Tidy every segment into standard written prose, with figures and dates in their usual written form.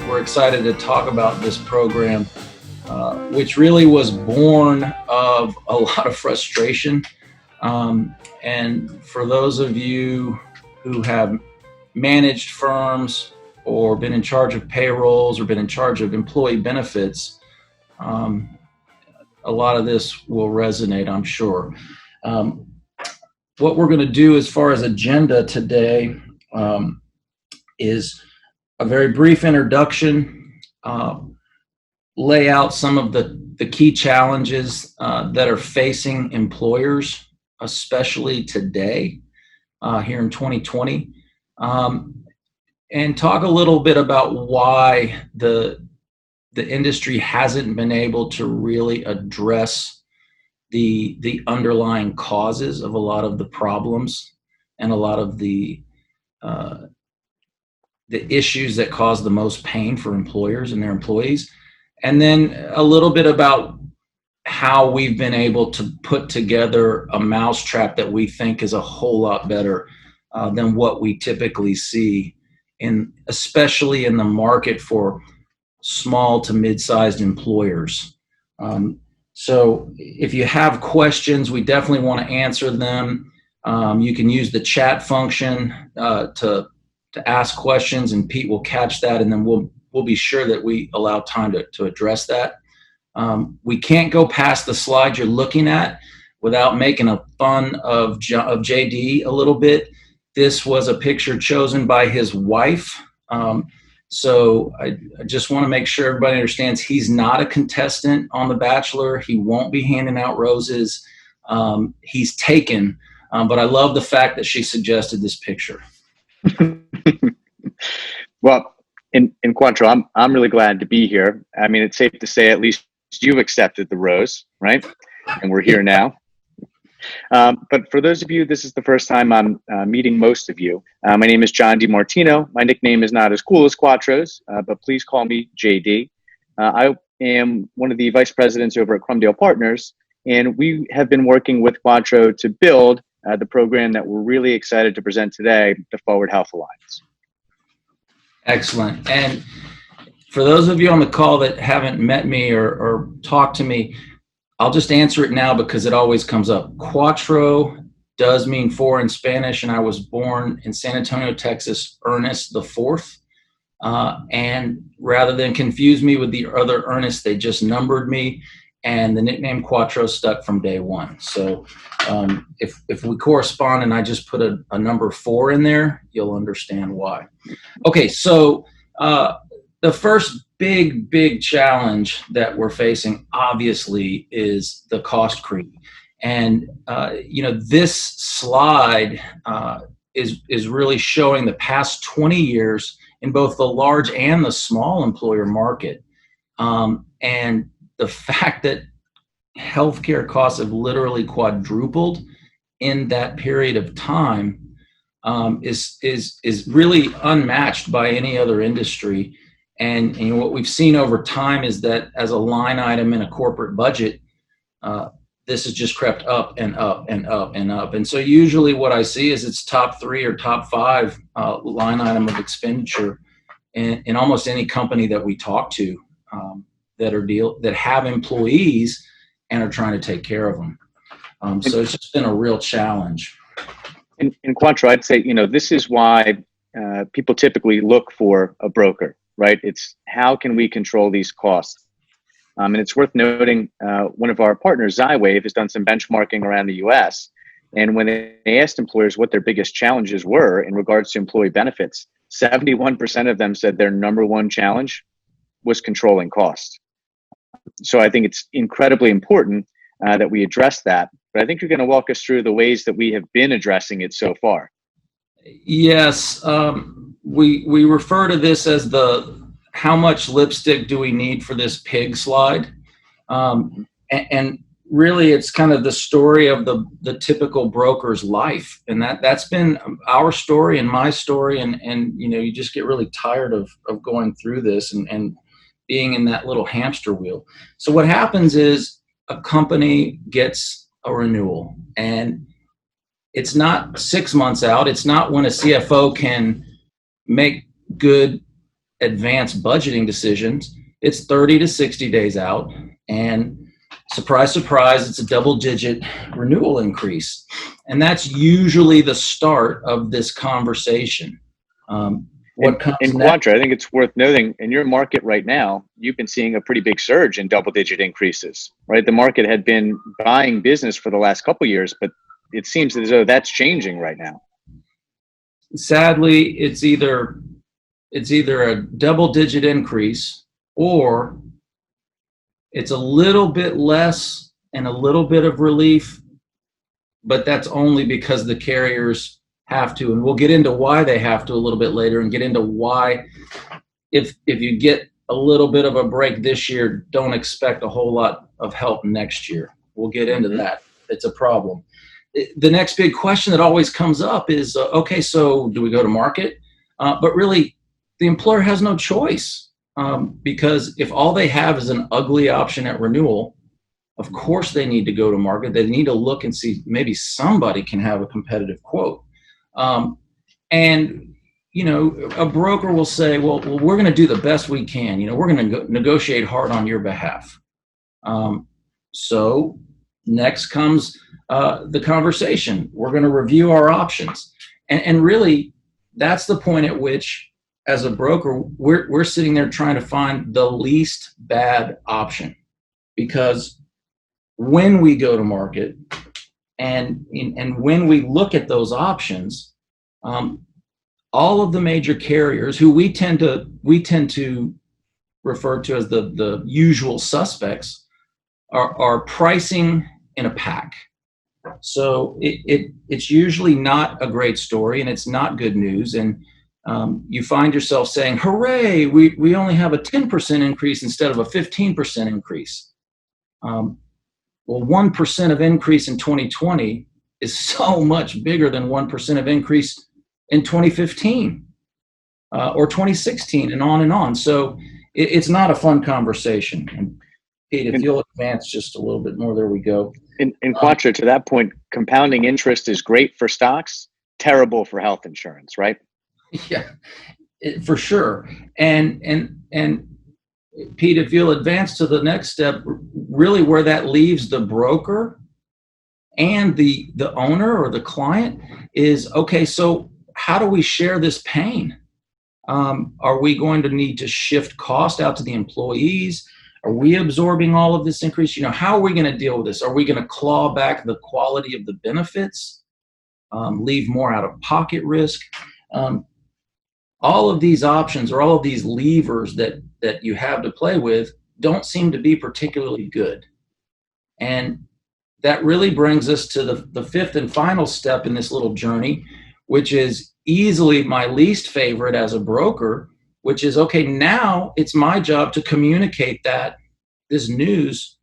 we're excited to talk about this program, which really was born of a lot of frustration. And for those of you who have managed firms or been in charge of payrolls or been in charge of employee benefits, a lot of this will resonate, I'm sure. What we're going to do as far as agenda today is a very brief introduction, lay out some of the key challenges that are facing employers, especially today, here in 2020, and talk a little bit about why the industry hasn't been able to really address the underlying causes of a lot of the problems and a lot of the issues that cause the most pain for employers and their employees. And then a little bit about how we've been able to put together a mousetrap that we think is a whole lot better than what we typically see, especially in the market for small to mid-sized employers. So if you have questions, we definitely want to answer them. You can use the chat function to ask questions, and Pete will catch that, and then we'll be sure that we allow time to address that. We can't go past the slide you're looking at without making a fun of JD a little bit. This was a picture chosen by his wife. So I just want to make sure everybody understands he's not a contestant on The Bachelor. He won't be handing out roses. He's taken, but I love the fact that she suggested this picture. Well, in Quattro, I'm really glad to be here. I mean, it's safe to say at least you've accepted the rose, right? And we're here now. But for those of you, this is the first time I'm meeting most of you. My name is John DiMartino. My nickname is not as cool as Quattro's, but please call me JD. I am one of the vice presidents over at Crumdale Partners, and we have been working with Quattro to build the program that we're really excited to present today, the Forward Health Alliance. Excellent. And for those of you on the call that haven't met me or talked to me, I'll just answer it now because it always comes up. Quattro does mean four in Spanish, and I was born in San Antonio, Texas, Ernest the Fourth. And rather than confuse me with the other Ernest, they just numbered me, and the nickname Quattro stuck from day one. So if we correspond and I just put a number 4 in there, you'll understand why. Okay, so the first big challenge that we're facing, obviously, is the cost creep. And, this slide is really showing the past 20 years in both the large and the small employer market. And the fact that healthcare costs have literally quadrupled in that period of time is really unmatched by any other industry. And what we've seen over time is that as a line item in a corporate budget, this has just crept up and up and up and up. And so usually what I see is it's top 3 or top 5 line item of expenditure in almost any company that we talk to that have employees and are trying to take care of them. So it's just been a real challenge. In Quattro, I'd say, this is why people typically look for a broker. Right? It's how can we control these costs? And it's worth noting, one of our partners, Xywave, has done some benchmarking around the US. And when they asked employers what their biggest challenges were in regards to employee benefits, 71% of them said their number one challenge was controlling costs. So I think it's incredibly important that we address that. But I think you're going to walk us through the ways that we have been addressing it so far. Yes, we refer to this as the how much lipstick do we need for this pig slide, and really it's kind of the story of the typical broker's life, and that's been our story and my story, and you just get really tired of going through this and being in that little hamster wheel. So what happens is a company gets a renewal, and it's not 6 months out. It's not when a CFO can make good advanced budgeting decisions, it's 30 to 60 days out. And surprise, surprise, it's a double-digit renewal increase. And that's usually the start of this conversation. What comes in next? Quadra, I think it's worth noting in your market right now, you've been seeing a pretty big surge in double-digit increases, right? The market had been buying business for the last couple of years, but it seems as though that's changing right now. Sadly, it's either a double-digit increase or it's a little bit less and a little bit of relief, but that's only because the carriers have to, and we'll get into why they have to a little bit later, and get into why if you get a little bit of a break this year, don't expect a whole lot of help next year. We'll get into that. It's a problem. The next big question that always comes up is, okay, so do we go to market? But really, the employer has no choice. Because if all they have is an ugly option at renewal, of course they need to go to market. They need to look and see maybe somebody can have a competitive quote. And, you know, a broker will say, well we're going to do the best we can. You know, we're going to negotiate hard on your behalf. So next comes the conversation. We're going to review our options. And really, that's the point at which, as a broker, we're sitting there trying to find the least bad option, because when we go to market and when we look at those options, all of the major carriers, who we tend to refer to as the usual suspects, are pricing in a pack. So it's usually not a great story, and it's not good news. And you find yourself saying, hooray, we only have a 10% increase instead of a 15% increase. Well, 1% of increase in 2020 is so much bigger than 1% of increase in 2015 or 2016, and on and on. So it's not a fun conversation. And Pete, if you'll advance just a little bit more, there we go. In Quattro, to that point, compounding interest is great for stocks, terrible for health insurance, right? Yeah, for sure. And Pete, if you'll advance to the next step, really where that leaves the broker and the owner or the client is, okay, so how do we share this pain? Are we going to need to shift cost out to the employees? Are we absorbing all of this increase? You know, how are we going to deal with this? Are we going to claw back the quality of the benefits, leave more out of pocket risk? All of these options, or all of these levers that you have to play with, don't seem to be particularly good. And that really brings us to the fifth and final step in this little journey, which is easily my least favorite as a broker, which is, okay, now it's my job to communicate this news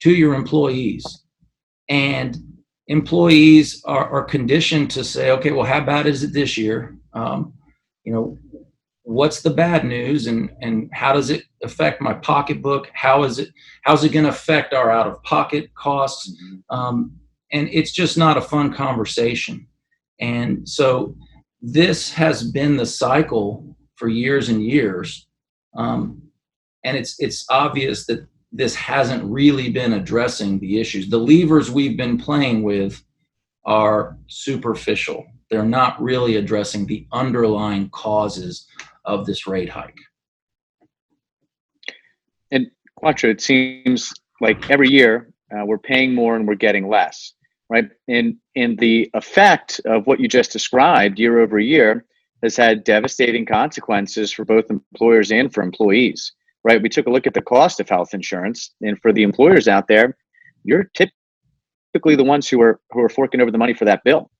to your employees. And employees are conditioned to say, okay, well, how bad is it this year? You know, what's the bad news, and how does it affect my pocketbook? How's it going to affect our out-of-pocket costs? And it's just not a fun conversation. And so this has been the cycle for years and years. And it's obvious that this hasn't really been addressing the issues. The levers we've been playing with are superficial. They're not really addressing the underlying causes of this rate hike. And Quattro, it seems like every year we're paying more and we're getting less, right? And the effect of what you just described year over year has had devastating consequences for both employers and for employees, right? We took a look at the cost of health insurance, and for the employers out there, you're typically the ones who are forking over the money for that bill.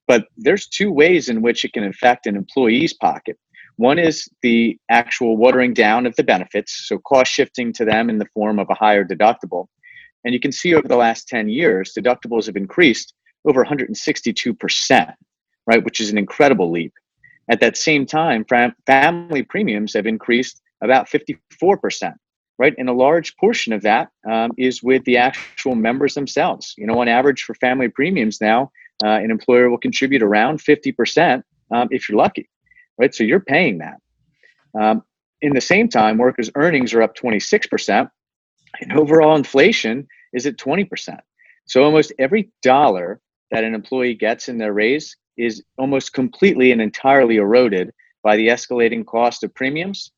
But there's two ways in which it can affect an employee's pocket. One is the actual watering down of the benefits, so cost shifting to them in the form of a higher deductible. And you can see over the last 10 years, deductibles have increased over 162%, right, which is an incredible leap. At that same time, family premiums have increased about 54%, right? And a large portion of that is with the actual members themselves. You know, on average for family premiums now, an employer will contribute around 50% if you're lucky, right? So you're paying that. in the same time, workers' earnings are up 26%, and overall inflation is at 20%. So almost every dollar that an employee gets in their raise is almost completely and entirely eroded by the escalating cost of premiums,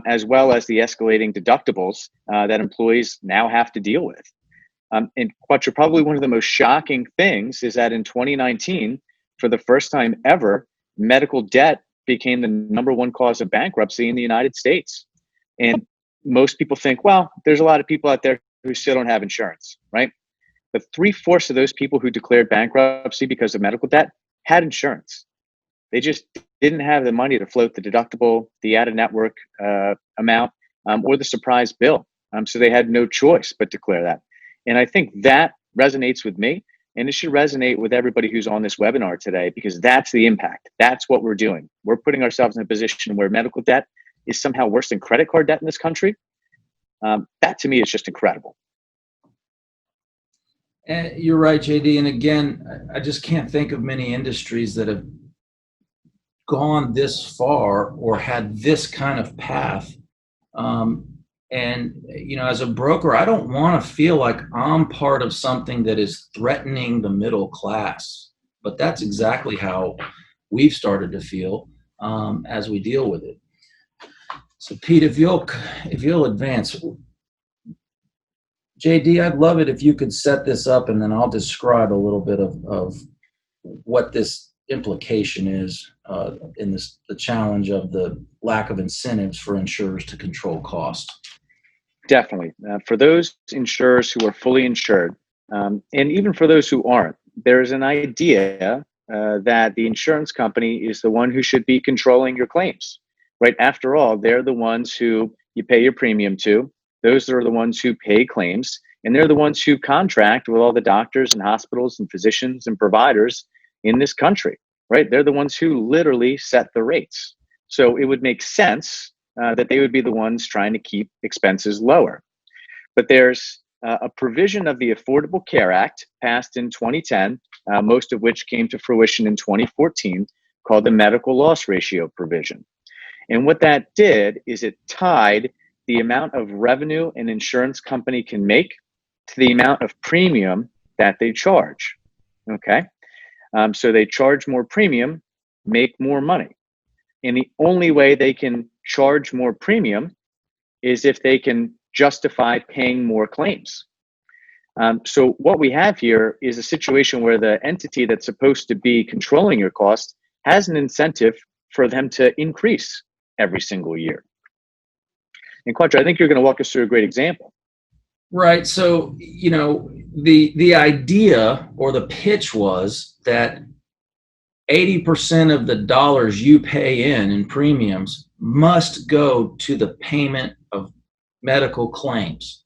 as well as the escalating deductibles that employees now have to deal with. And Quattro, probably one of the most shocking things is that in 2019, for the first time ever, medical debt became the number one cause of bankruptcy in the United States. And most people think, well, there's a lot of people out there who still don't have insurance, right? But 3/4 of those people who declared bankruptcy because of medical debt had insurance. They just didn't have the money to float the deductible, the out-of-network amount, or the surprise bill. So they had no choice but declare that. And I think that resonates with me, and it should resonate with everybody who's on this webinar today, because that's the impact. That's what we're doing. We're putting ourselves in a position where medical debt is somehow worse than credit card debt in this country. That to me is just incredible. And you're right, JD. And again, I just can't think of many industries that have gone this far or had this kind of path. And, as a broker, I don't want to feel like I'm part of something that is threatening the middle class. But that's exactly how we've started to feel as we deal with it. So, Pete, if you'll advance. JD, I'd love it if you could set this up, and then I'll describe a little bit of what this implication is in the challenge of the lack of incentives for insurers to control cost. Definitely. For those insurers who are fully insured, and even for those who aren't, there's an idea that the insurance company is the one who should be controlling your claims, right? After all, they're the ones who you pay your premium to. Those are the ones who pay claims, and they're the ones who contract with all the doctors and hospitals and physicians and providers in this country, right? They're the ones who literally set the rates. So it would make sense that they would be the ones trying to keep expenses lower. But there's a provision of the Affordable Care Act passed in 2010, most of which came to fruition in 2014, called the medical loss ratio provision. And what that did is it tied the amount of revenue an insurance company can make to the amount of premium that they charge. Okay. So they charge more premium, make more money. And the only way they can charge more premium is if they can justify paying more claims. So what we have here is a situation where the entity that's supposed to be controlling your cost has an incentive for them to increase every single year. And Quattro, I think you're going to walk us through a great example. Right. So, the idea or the pitch was that 80% of the dollars you pay in premiums must go to the payment of medical claims.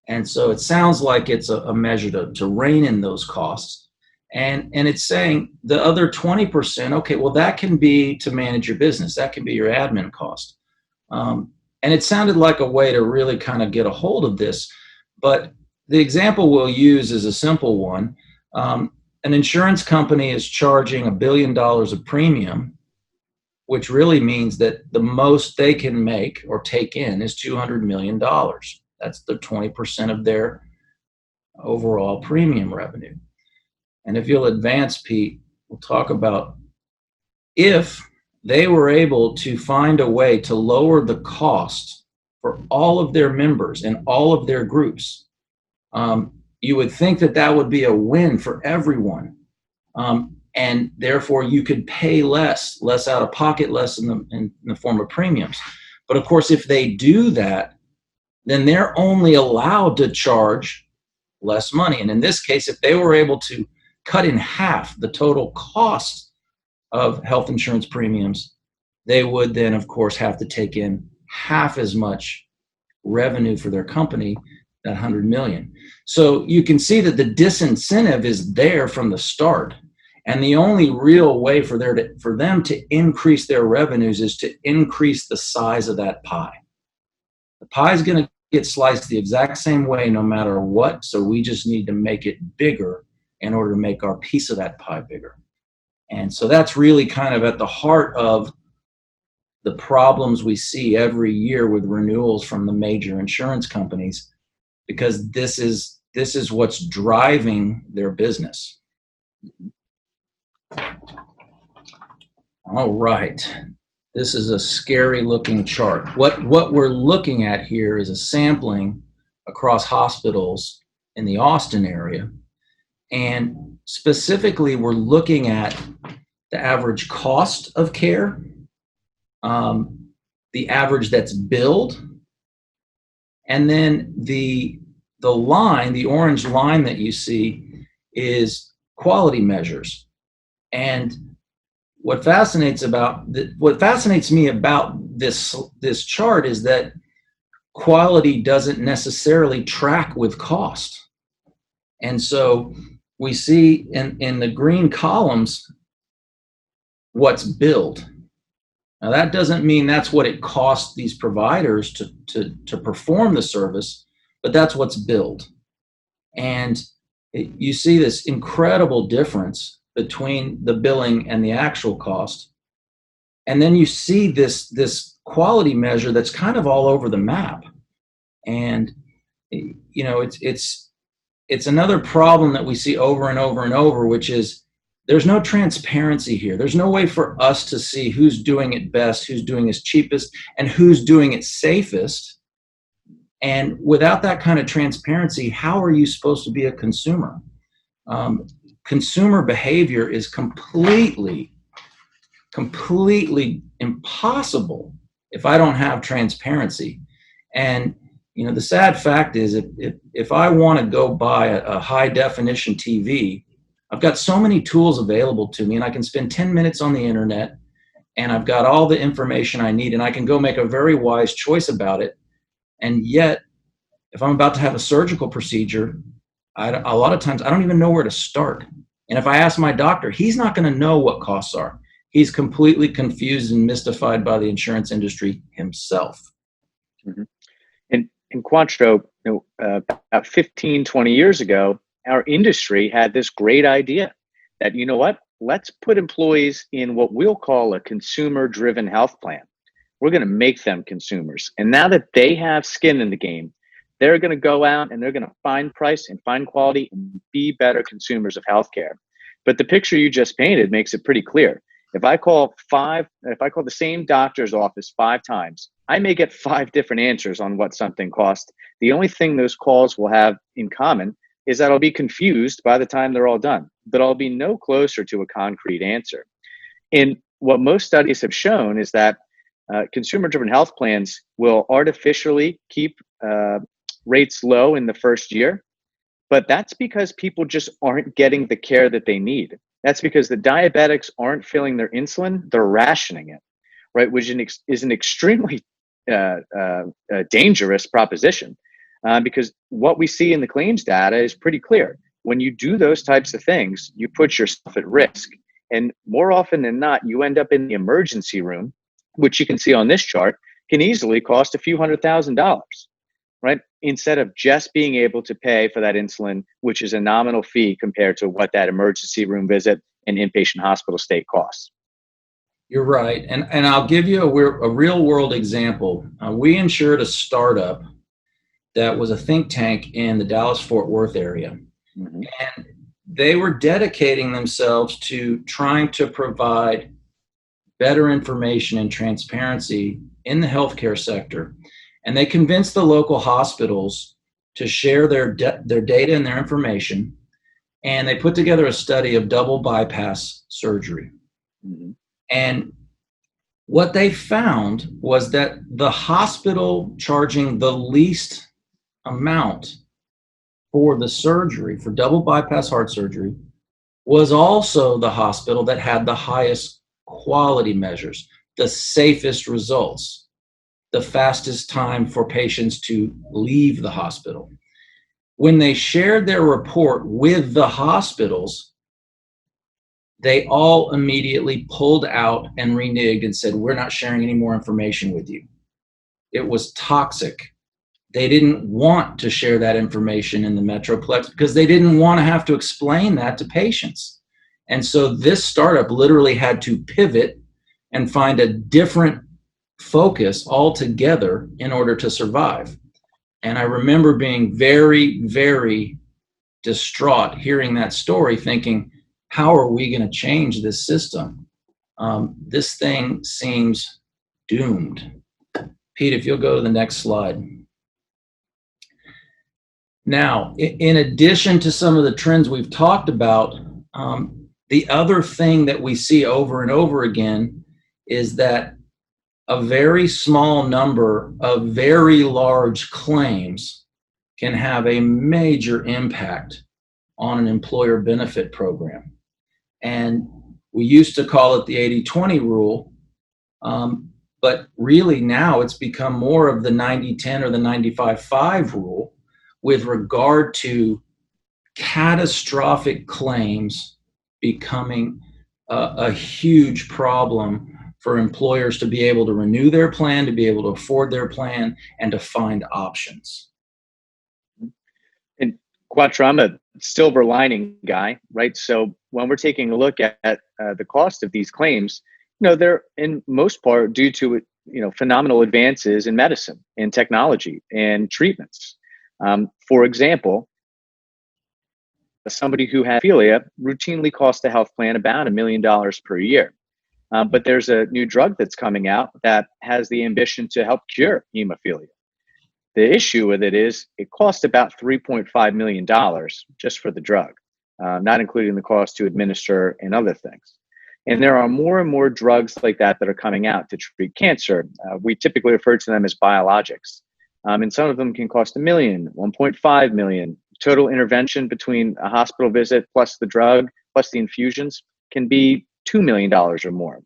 And so it sounds like it's a measure to rein in those costs. And it's saying the other 20%, okay, well, that can be to manage your business. That can be your admin cost. And it sounded like a way to really kind of get a hold of this. But the example we'll use is a simple one. An insurance company is charging $1 billion of premium, which really means that the most they can make or take in is $200 million. That's the 20% of their overall premium revenue. And if you'll advance, Pete, we'll talk about if they were able to find a way to lower the cost for all of their members and all of their groups. You would think that would be a win for everyone. And therefore you could pay less out of pocket, less in the form of premiums. But of course, if they do that, then they're only allowed to charge less money. And in this case, if they were able to cut in half the total cost of health insurance premiums, they would then, of course, have to take in half as much revenue for their company, that $100 million. So you can see that the disincentive is there from the start. And the only real way for them to increase their revenues is to increase the size of that pie. The pie is going to get sliced the exact same way no matter what. So we just need to make it bigger in order to make our piece of that pie bigger. And so that's really kind of at the heart of the problems we see every year with renewals from the major insurance companies, because this is what's driving their business. All right. This is a scary looking chart. What we're looking at here is a sampling across hospitals in the Austin area. And specifically, we're looking at the average cost of care, the average that's billed, and then the line, the orange line that you see, is quality measures. And what fascinates me about this chart is that quality doesn't necessarily track with cost. And so we see in the green columns what's billed. Now that doesn't mean that's what it costs these providers to perform the service, but that's what's billed. And you see this incredible difference between the billing and the actual cost. And then you see this quality measure that's kind of all over the map. And you know, it's another problem that we see over and over and over, which is there's no transparency here. There's no way for us to see who's doing it best, who's doing it cheapest, and who's doing it safest. And without that kind of transparency, how are you supposed to be a consumer? Consumer behavior is completely impossible if I don't have transparency. And you know, the sad fact is, if I want to go buy a high definition TV, I've got so many tools available to me, and I can spend 10 minutes on the internet, and I've got all the information I need, and I can go make a very wise choice about it. And yet, if I'm about to have a surgical procedure, a lot of times I don't even know where to start. And if I ask my doctor, he's not going to know what costs are. He's completely confused and mystified by the insurance industry himself. Mm-hmm. In Quattro, about 15, 20 years ago, our industry had this great idea that, you know what, let's put employees in what we'll call a consumer-driven health plan. We're going to make them consumers. And now that they have skin in the game, they're going to go out and they're going to find price and find quality and be better consumers of healthcare. But the picture you just painted makes it pretty clear. If I call the same doctor's office 5 times, I may get 5 different answers on what something costs. The only thing those calls will have in common is that I'll be confused by the time they're all done, but I'll be no closer to a concrete answer. And what most studies have shown is that consumer-driven health plans will artificially keep rates low in the first year, but that's because people just aren't getting the care that they need. That's because the diabetics aren't filling their insulin, they're rationing it, right? Which is an extremely dangerous proposition because what we see in the claims data is pretty clear. When you do those types of things, you put yourself at risk. And more often than not, you end up in the emergency room, which you can see on this chart, can easily cost a few $100,000, right? Instead of just being able to pay for that insulin, which is a nominal fee compared to what that emergency room visit and inpatient hospital stay costs. You're right. And I'll give you a real world example. We insured a startup that was a think tank in the Dallas-Fort Worth area. Mm-hmm. And they were dedicating themselves to trying to provide better information and transparency in the healthcare sector. And they convinced the local hospitals to share their data and their information. And they put together a study of double bypass surgery. Mm-hmm. And what they found was that the hospital charging the least amount for the surgery, for double bypass heart surgery, was also the hospital that had the highest quality measures, the safest results, the fastest time for patients to leave the hospital. When they shared their report with the hospitals, they all immediately pulled out and reneged and said, we're not sharing any more information with you. It was toxic. They didn't want to share that information in the Metroplex because they didn't want to have to explain that to patients. And so this startup literally had to pivot and find a different focus all together in order to survive. And I remember being very, very distraught hearing that story, thinking, how are we going to change this system? This thing seems doomed. Pete, if you'll go to the next slide. Now, in addition to some of the trends we've talked about, the other thing that we see over and over again is that a very small number of very large claims can have a major impact on an employer benefit program. And we used to call it the 80-20 rule, but really now it's become more of the 90-10 or the 95-5 rule with regard to catastrophic claims becoming a huge problem for employers to be able to renew their plan, to be able to afford their plan, and to find options. And Quattro, I'm a silver lining guy, right? So when we're taking a look at the cost of these claims, they're in most part due to phenomenal advances in medicine and technology and treatments. For example, somebody who has hemophilia routinely costs the health plan about $1 million per year. But there's a new drug that's coming out that has the ambition to help cure hemophilia. The issue with it is it costs about $3.5 million just for the drug, not including the cost to administer and other things. And there are more and more drugs like that that are coming out to treat cancer. We typically refer to them as biologics. And some of them can cost $1 million, $1.5 million. Total intervention between a hospital visit plus the drug plus the infusions can be $2 million or more.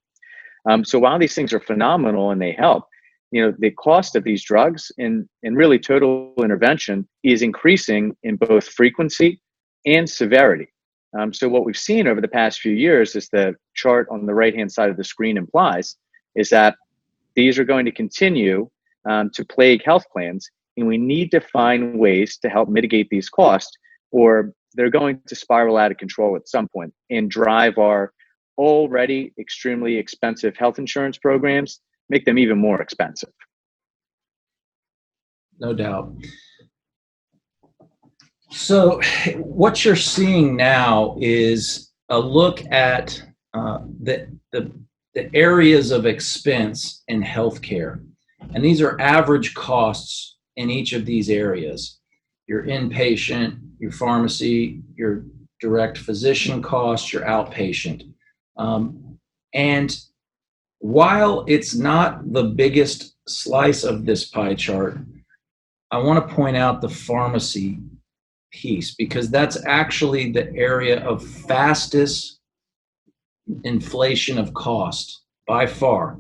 So while these things are phenomenal and they help, the cost of these drugs and really total intervention is increasing in both frequency and severity. So what we've seen over the past few years, as the chart on the right-hand side of the screen implies, is that these are going to continue to plague health plans, and we need to find ways to help mitigate these costs, or they're going to spiral out of control at some point and drive our already extremely expensive health insurance programs, make them even more expensive. No doubt. So what you're seeing now is a look at the areas of expense in healthcare. And these are average costs in each of these areas. Your inpatient, your pharmacy, your direct physician costs, your outpatient. And while it's not the biggest slice of this pie chart, I want to point out the pharmacy piece, because that's actually the area of fastest inflation of cost by far.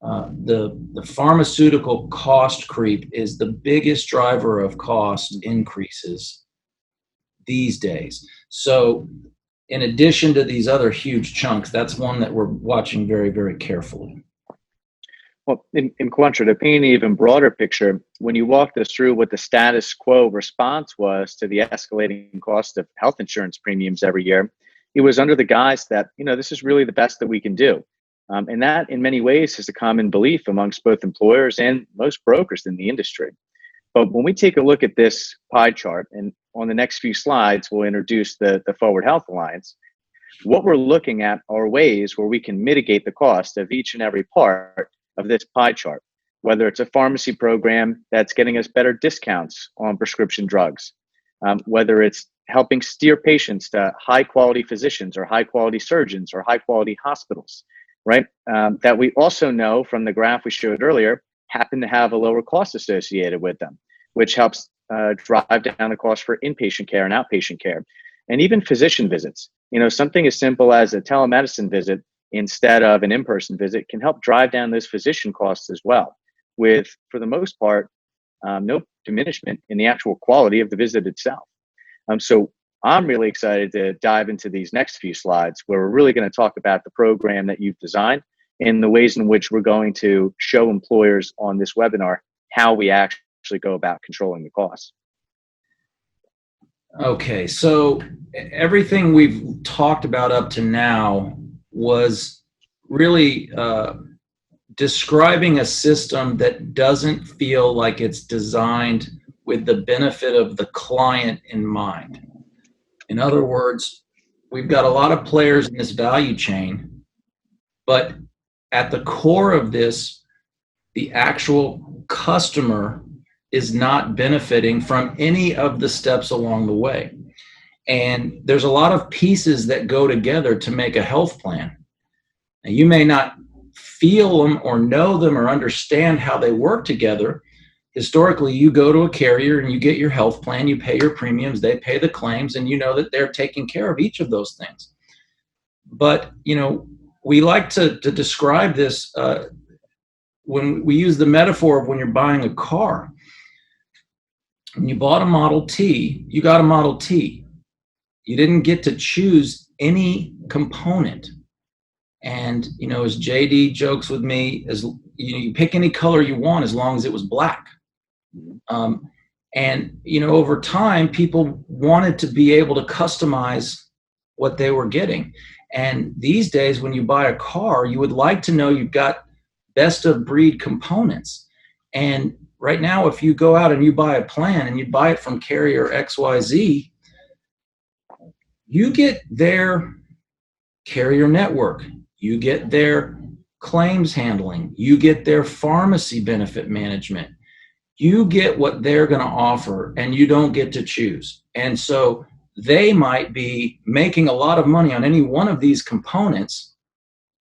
The pharmaceutical cost creep is the biggest driver of cost increases these days. So in addition to these other huge chunks, that's one that we're watching very, very carefully. Well, in Quattro, to paint an even broader picture, when you walked us through what the status quo response was to the escalating cost of health insurance premiums every year, it was under the guise that, this is really the best that we can do. And that, in many ways, is a common belief amongst both employers and most brokers in the industry. But when we take a look at this pie chart, and on the next few slides, we'll introduce the Forward Health Alliance, what we're looking at are ways where we can mitigate the cost of each and every part of this pie chart, whether it's a pharmacy program that's getting us better discounts on prescription drugs, whether it's helping steer patients to high quality physicians or high quality surgeons or high quality hospitals, right? That we also know from the graph we showed earlier happen to have a lower cost associated with them, which helps drive down the cost for inpatient care and outpatient care. And even physician visits, something as simple as a telemedicine visit instead of an in-person visit can help drive down those physician costs as well, with, for the most part, no diminishment in the actual quality of the visit itself. So I'm really excited to dive into these next few slides, where we're really going to talk about the program that you've designed and the ways in which we're going to show employers on this webinar how we actually go about controlling the costs. Okay, so everything we've talked about up to now was really describing a system that doesn't feel like it's designed with the benefit of the client in mind. In other words, we've got a lot of players in this value chain, but at the core of this, the actual customer is not benefiting from any of the steps along the way. And there's a lot of pieces that go together to make a health plan. Now, you may not feel them or know them or understand how they work together. Historically, you go to a carrier and you get your health plan, you pay your premiums, they pay the claims, and you know that they're taking care of each of those things. But, we like to describe this when we use the metaphor of when you're buying a car. When you bought a Model T, you got a Model T. You didn't get to choose any component. And, as JD jokes with me, you pick any color you want as long as it was black. And, over time, people wanted to be able to customize what they were getting. And these days, when you buy a car, you would like to know you've got best of breed components. And right now, if you go out and you buy a plan and you buy it from carrier XYZ, you get their carrier network, you get their claims handling, you get their pharmacy benefit management, you get what they're going to offer, and you don't get to choose. And so they might be making a lot of money on any one of these components.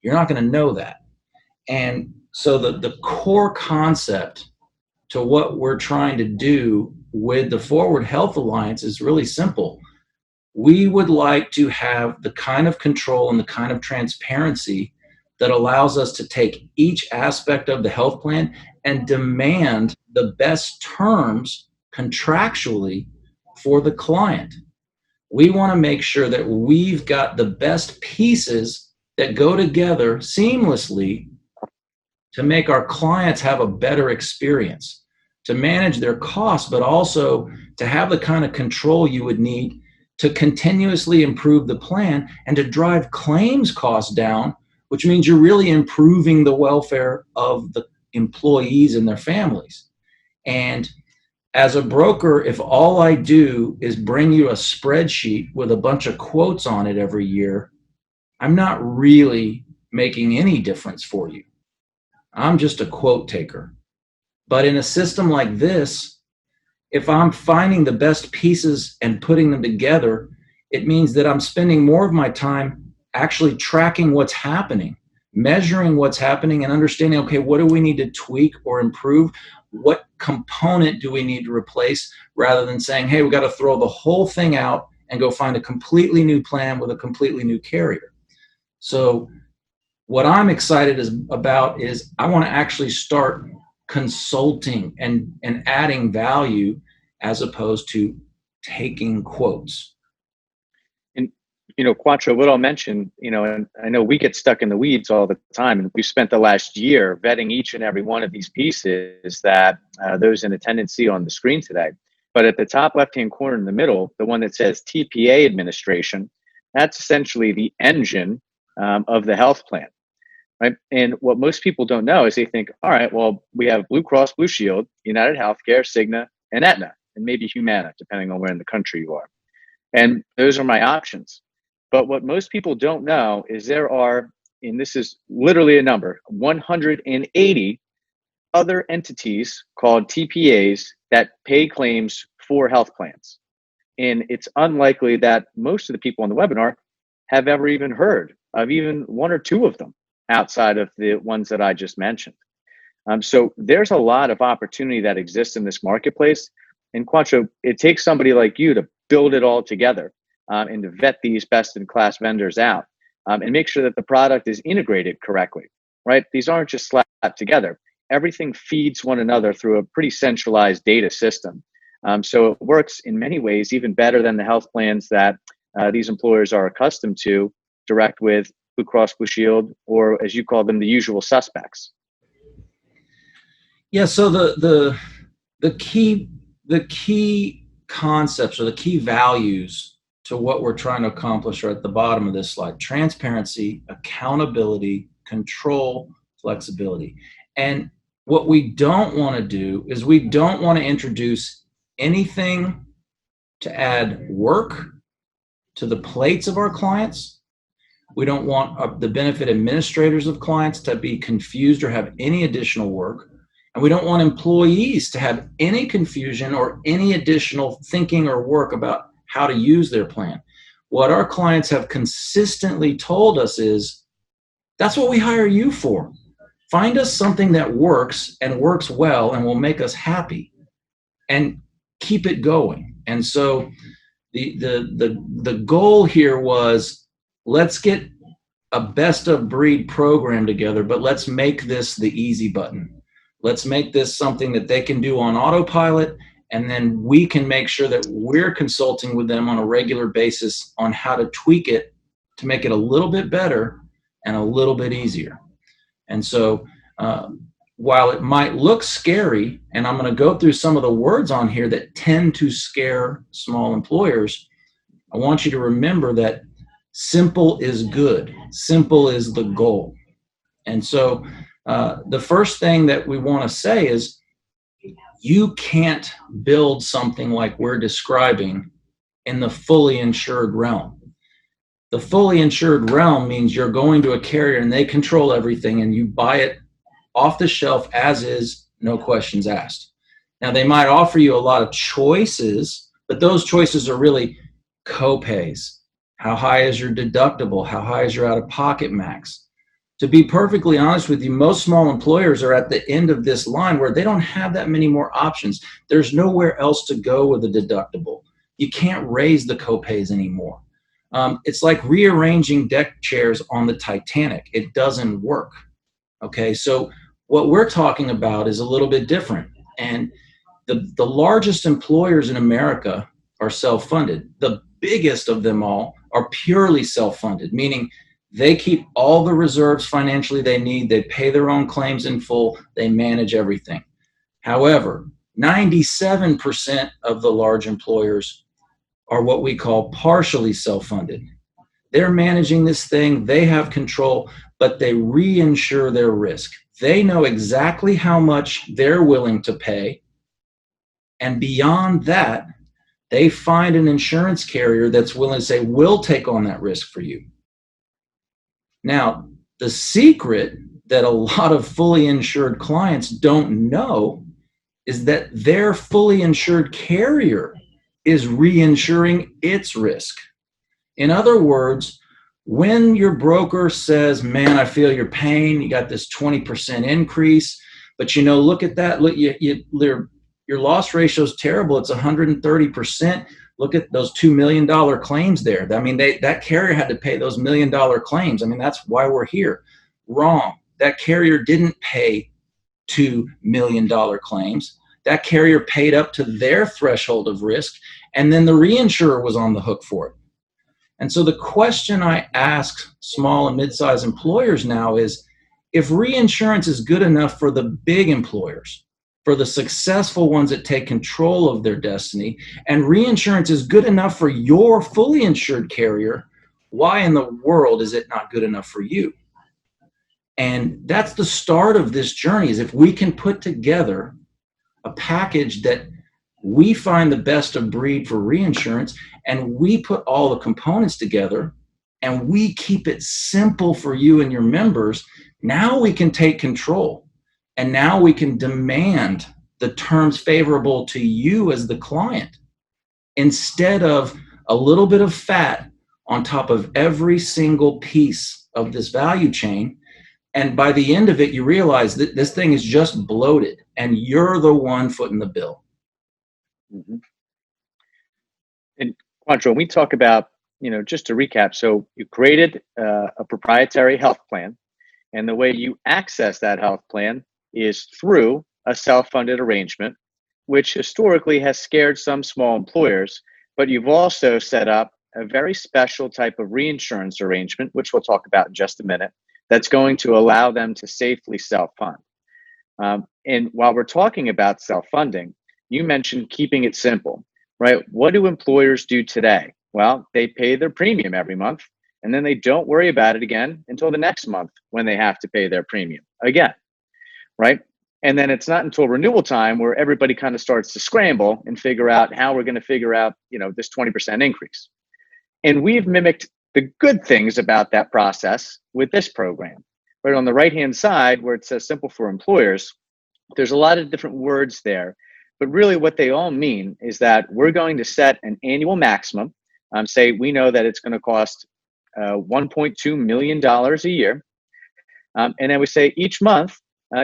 You're not going to know that. And so the core concept to what we're trying to do with the Forward Health Alliance is really simple. We would like to have the kind of control and the kind of transparency that allows us to take each aspect of the health plan and demand the best terms contractually for the client. We want to make sure that we've got the best pieces that go together seamlessly to make our clients have a better experience, to manage their costs, but also to have the kind of control you would need to continuously improve the plan and to drive claims costs down, which means you're really improving the welfare of the employees and their families. And as a broker, if all I do is bring you a spreadsheet with a bunch of quotes on it every year, I'm not really making any difference for you. I'm just a quote taker. But in a system like this, if I'm finding the best pieces and putting them together, it means that I'm spending more of my time actually tracking what's happening, measuring what's happening, and understanding, okay, what do we need to tweak or improve? What component do we need to replace, rather than saying, hey, we got to throw the whole thing out and go find a completely new plan with a completely new carrier. So what I'm excited about is I want to actually start consulting and adding value as opposed to taking quotes. And, Quattro, what I'll mention, and I know we get stuck in the weeds all the time, and we've spent the last year vetting each and every one of these pieces that those in attendance see on the screen today. But at the top left-hand corner in the middle, the one that says TPA administration, that's essentially the engine of the health plan. Right. And what most people don't know is they think, all right, well, we have Blue Cross Blue Shield, United Healthcare, Cigna, and Aetna, and maybe Humana, depending on where in the country you are. And those are my options. But what most people don't know is there are, and this is literally a number, 180 other entities called TPAs that pay claims for health plans. And it's unlikely that most of the people on the webinar have ever even heard of even one or two of them outside of the ones that I just mentioned. So there's a lot of opportunity that exists in this marketplace. And Quattro, it takes somebody like you to build it all together and to vet these best-in-class vendors out and make sure that the product is integrated correctly, right? These aren't just slapped together. Everything feeds one another through a pretty centralized data system. So it works in many ways even better than the health plans that these employers are accustomed to direct with Blue Cross Blue Shield, or as you call them, the usual suspects. Yeah. So the key concepts or the key values to what we're trying to accomplish are at the bottom of this slide: transparency, accountability, control flexibility. And what we don't want to do is we don't want to introduce anything to add work to the plates of our clients. We don't want the benefit administrators of clients to be confused or have any additional work. And we don't want employees to have any confusion or any additional thinking or work about how to use their plan. What our clients have consistently told us is, that's what we hire you for. Find us something that works and works well and will make us happy, and keep it going. And so the goal here was, let's get a best of breed program together, but let's make this the easy button. Let's make this something that they can do on autopilot, and then we can make sure that we're consulting with them on a regular basis on how to tweak it to make it a little bit better and a little bit easier. And so while it might look scary, and I'm going to go through some of the words on here that tend to scare small employers, I want you to remember that simple is good. Simple is the goal. And so the first thing that we want to say is, you can't build something like we're describing in the fully insured realm. The fully insured realm means you're going to a carrier and they control everything, and you buy it off the shelf as is, no questions asked. Now, they might offer you a lot of choices, but those choices are really copays. How high is your deductible? How high is your out-of-pocket max? To be perfectly honest with you, most small employers are at the end of this line where they don't have that many more options. There's nowhere else to go with a deductible. You can't raise the copays anymore. It's like rearranging deck chairs on the Titanic. It doesn't work. Okay, so what we're talking about is a little bit different. And the largest employers in America are self-funded. The biggest of them all are purely self-funded, meaning they keep all the reserves financially they need. They pay their own claims in full. They manage everything. However, 97% of the large employers are what we call partially self-funded. They're managing this thing. They have control, but they reinsure their risk. They know exactly how much they're willing to pay. And beyond that, they find an insurance carrier that's willing to say, we'll take on that risk for you. Now, the secret that a lot of fully insured clients don't know is that their fully insured carrier is reinsuring its risk. In other words, when your broker says, man, I feel your pain, you got this 20% increase, but look at that, look, your loss ratio is terrible, it's 130%. Look at those $2 million claims there. I mean, that carrier had to pay those $1 million claims. I mean, that's why we're here. Wrong. That carrier didn't pay $2 million claims. That carrier paid up to their threshold of risk, and then the reinsurer was on the hook for it. And so the question I ask small and mid-sized employers now is, if reinsurance is good enough for the big employers, for the successful ones that take control of their destiny, and reinsurance is good enough for your fully insured carrier, why in the world is it not good enough for you? And that's the start of this journey, is if we can put together a package that we find the best of breed for reinsurance, and we put all the components together, and we keep it simple for you and your members, now we can take control. And now we can demand the terms favorable to you as the client, instead of a little bit of fat on top of every single piece of this value chain. And by the end of it, you realize that this thing is just bloated and you're the one footing the bill. Mm-hmm. And Quattro, when we talk about, just to recap, so you created a proprietary health plan, and the way you access that health plan is through a self-funded arrangement, which historically has scared some small employers, but you've also set up a very special type of reinsurance arrangement, which we'll talk about in just a minute, that's going to allow them to safely self-fund. And while we're talking about self-funding, you mentioned keeping it simple, right? What do employers do today? Well, they pay their premium every month, and then they don't worry about it again until the next month when they have to pay their premium again, right? And then it's not until renewal time where everybody kind of starts to scramble and figure out how we're going to figure out, this 20% increase. And we've mimicked the good things about that process with this program. Right on the right-hand side where it says simple for employers, there's a lot of different words there, but really what they all mean is that we're going to set an annual maximum. Say we know that it's going to cost $1.2 million a year. And then we say each month,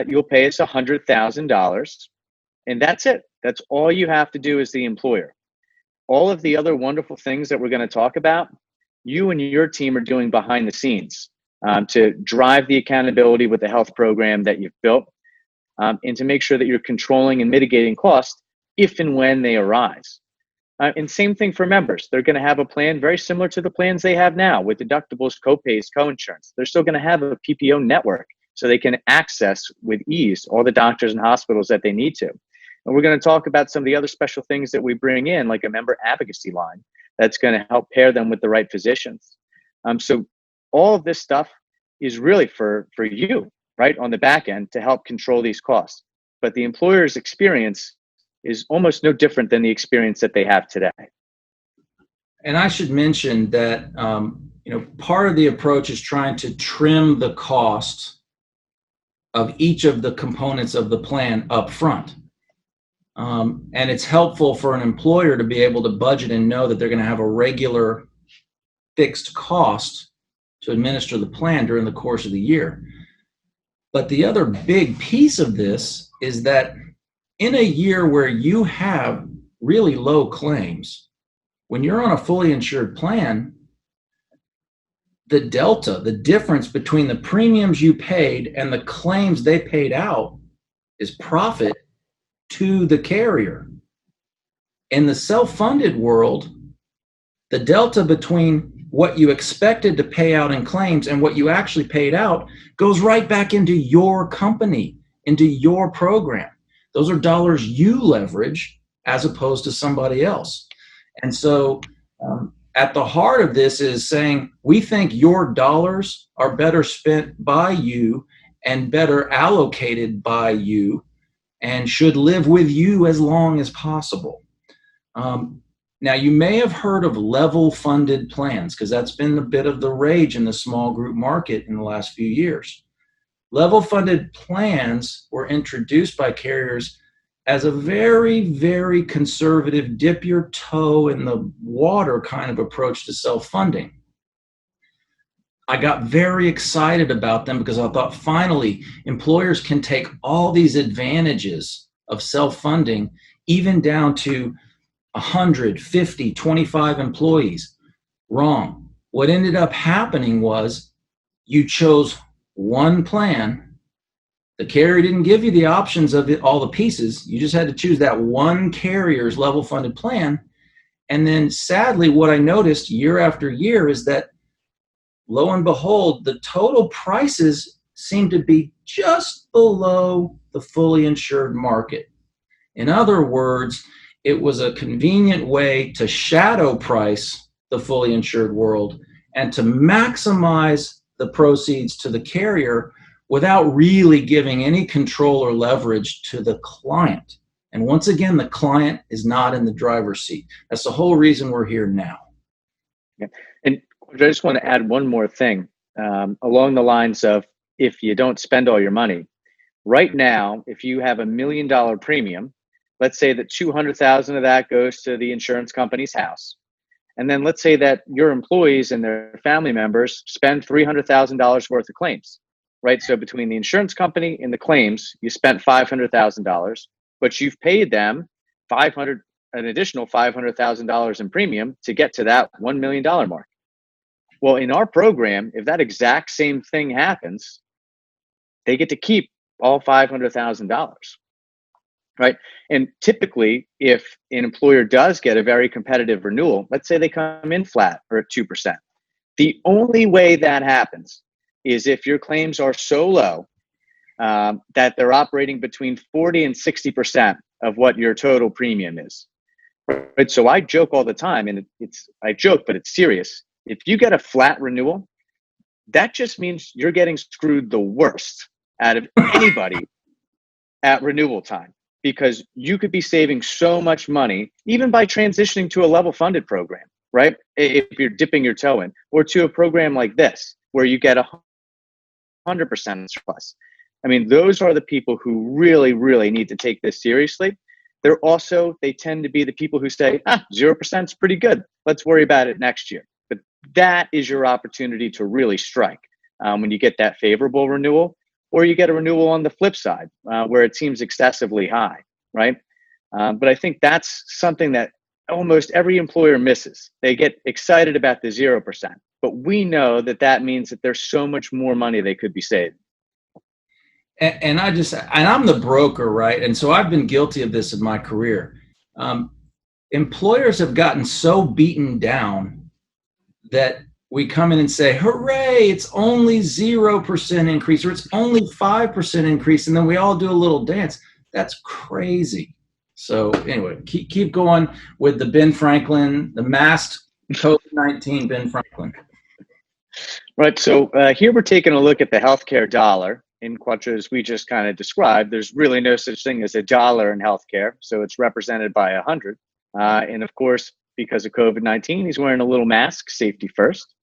you'll pay us $100,000. And that's it. That's all you have to do as the employer. All of the other wonderful things that we're going to talk about, you and your team are doing behind the scenes to drive the accountability with the health program that you've built, and to make sure that you're controlling and mitigating costs if and when they arise. And same thing for members. They're going to have a plan very similar to the plans they have now with deductibles, copays, coinsurance. They're still going to have a PPO network so they can access with ease all the doctors and hospitals that they need to. And we're going to talk about some of the other special things that we bring in, like a member advocacy line that's going to help pair them with the right physicians. So all of this stuff is really for you, right, on the back end to help control these costs. But the employer's experience is almost no different than the experience that they have today. And I should mention that part of the approach is trying to trim the cost of each of the components of the plan up front. And it's helpful for an employer to be able to budget and know that they're going to have a regular fixed cost to administer the plan during the course of the year. But the other big piece of this is that in a year where you have really low claims, when you're on a fully insured plan, the delta, the difference between the premiums you paid and the claims they paid out is profit to the carrier. In the self-funded world, the delta between what you expected to pay out in claims and what you actually paid out goes right back into your company, into your program. Those are dollars you leverage as opposed to somebody else. And so at the heart of this is saying, we think your dollars are better spent by you and better allocated by you and should live with you as long as possible. Now, you may have heard of level funded plans because that's been a bit of the rage in the small group market in the last few years. Level funded plans were introduced by carriers as a very, very conservative, dip your toe in the water kind of approach to self-funding. I got very excited about them because I thought finally employers can take all these advantages of self-funding, even down to 100, 50, 25 employees. Wrong. What ended up happening was you chose one plan. The carrier didn't give you the options of all the pieces. You just had to choose that one carrier's level funded plan. And then sadly, what I noticed year after year is that lo and behold, the total prices seem to be just below the fully insured market. In other words, it was a convenient way to shadow price the fully insured world and to maximize the proceeds to the carrier without really giving any control or leverage to the client. And once again, the client is not in the driver's seat. That's the whole reason we're here now. Yeah. And I just want to add one more thing along the lines of, if you don't spend all your money, right now, if you have $1 million premium, let's say that 200,000 of that goes to the insurance company's house. And then let's say that your employees and their family members spend $300,000 worth of claims, right? So between the insurance company and the claims, you spent $500,000, but you've paid them an additional $500,000 in premium to get to that $1 million mark. Well, in our program, if that exact same thing happens, they get to keep all $500,000. Right. And typically, if an employer does get a very competitive renewal, let's say they come in flat or at 2%, the only way that happens is if your claims are so low that they're operating between 40 and 60% of what your total premium is. Right. So I joke all the time, and I joke, but it's serious. If you get a flat renewal, that just means you're getting screwed the worst out of anybody at renewal time, because you could be saving so much money even by transitioning to a level funded program, right? If you're dipping your toe in, or to a program like this where you get 100% plus. I mean, those are the people who really, really need to take this seriously. They tend to be the people who say, 0% is pretty good. Let's worry about it next year. But that is your opportunity to really strike when you get that favorable renewal, or you get a renewal on the flip side where it seems excessively high, right? But I think that's something that almost every employer misses. They get excited about the 0%, but we know that that means that there's so much more money they could be saved. And I'm the broker, right? And so I've been guilty of this in my career. Employers have gotten so beaten down that we come in and say, hooray, it's only 0% increase, or it's only 5% increase. And then we all do a little dance. That's crazy. So anyway, keep going with the Ben Franklin, the masked COVID-19 Ben Franklin. Right. So here we're taking a look at the healthcare dollar. In Quattro, as we just kind of described, there's really no such thing as a dollar in healthcare. So it's represented by 100. And of course, because of COVID-19, he's wearing a little mask, safety first.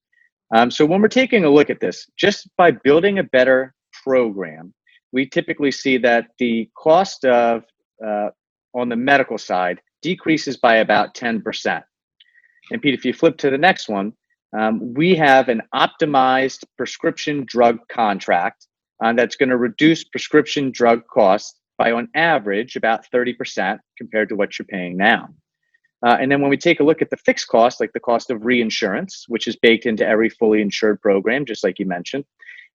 So when we're taking a look at this, just by building a better program, we typically see that the cost of on the medical side decreases by about 10%. And Pete, if you flip to the next one, we have an optimized prescription drug contract that's going to reduce prescription drug costs by, on average, about 30% compared to what you're paying now. And then when we take a look at the fixed cost, like the cost of reinsurance, which is baked into every fully insured program, just like you mentioned,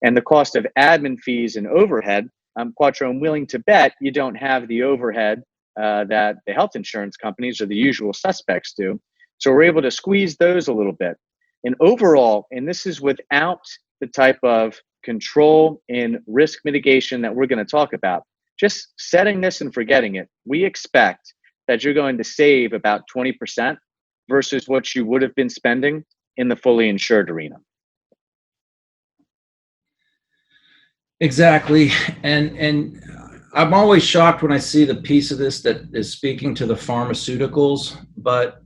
and the cost of admin fees and overhead, Quattro, I'm willing to bet you don't have the overhead that the health insurance companies or the usual suspects do. So we're able to squeeze those a little bit. And overall, and this is without the type of control and risk mitigation that we're going to talk about, just setting this and forgetting it, we expect that you're going to save about 20% versus what you would have been spending in the fully insured arena. Exactly. And I'm always shocked when I see the piece of this that is speaking to the pharmaceuticals, but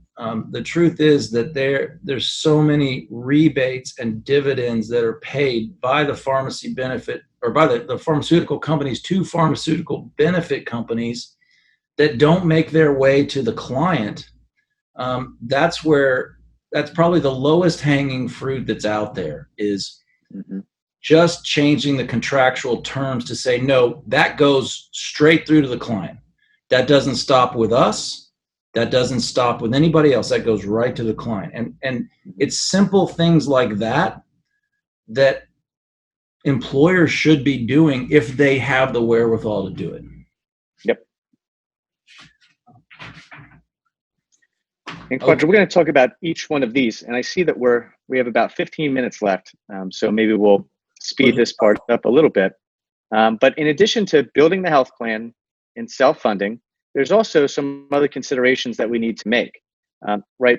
the truth is that there's so many rebates and dividends that are paid by the pharmacy benefit, or by the pharmaceutical companies to pharmaceutical benefit companies, that don't make their way to the client. That's probably the lowest hanging fruit that's out there, is just changing the contractual terms to say, no, that goes straight through to the client. That doesn't stop with us. That doesn't stop with anybody else. That goes right to the client. And it's simple things like that that employers should be doing if they have the wherewithal to do it. Yep. And Quattro, we're going to talk about each one of these. And I see that we have about 15 minutes left. So maybe we'll speed this part up a little bit. But in addition to building the health plan and self-funding, there's also some other considerations that we need to make, right?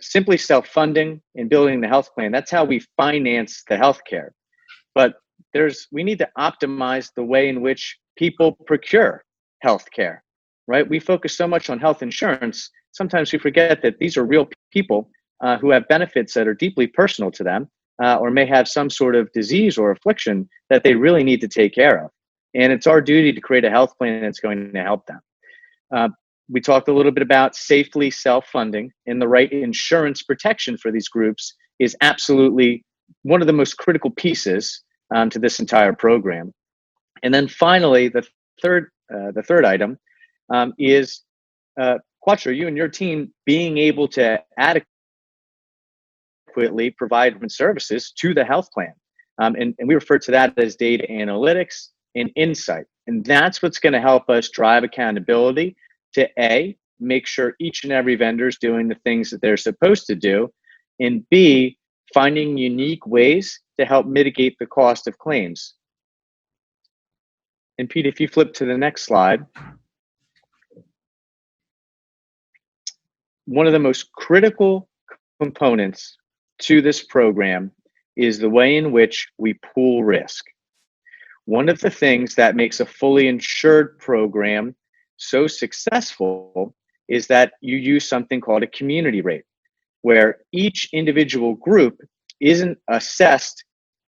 Simply self-funding and building the health plan, that's how we finance the healthcare. But we need to optimize the way in which people procure healthcare, right? We focus so much on health insurance. Sometimes we forget that these are real people who have benefits that are deeply personal to them, or may have some sort of disease or affliction that they really need to take care of. And it's our duty to create a health plan that's going to help them. We talked a little bit about safely self-funding, and the right insurance protection for these groups is absolutely one of the most critical pieces to this entire program. And then finally, the third item is Quattro, you and your team being able to adequately provide services to the health plan. And we refer to that as data analytics and insight. And that's what's going to help us drive accountability to A, make sure each and every vendor is doing the things that they're supposed to do, and B, finding unique ways to help mitigate the cost of claims. And Pete, if you flip to the next slide, one of the most critical components to this program is the way in which we pool risk. One of the things that makes a fully insured program so successful is that you use something called a community rate, where each individual group isn't assessed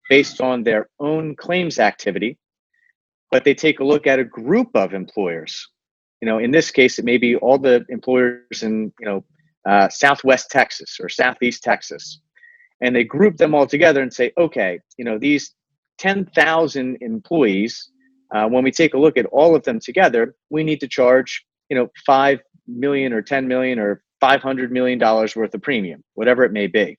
based on their own claims activity, but they take a look at a group of employers. In this case, it may be all the employers in, Southwest Texas or Southeast Texas. And they group them all together and say, okay, these 10,000 employees, when we take a look at all of them together, we need to charge, 5 million or 10 million or $500 million worth of premium, whatever it may be.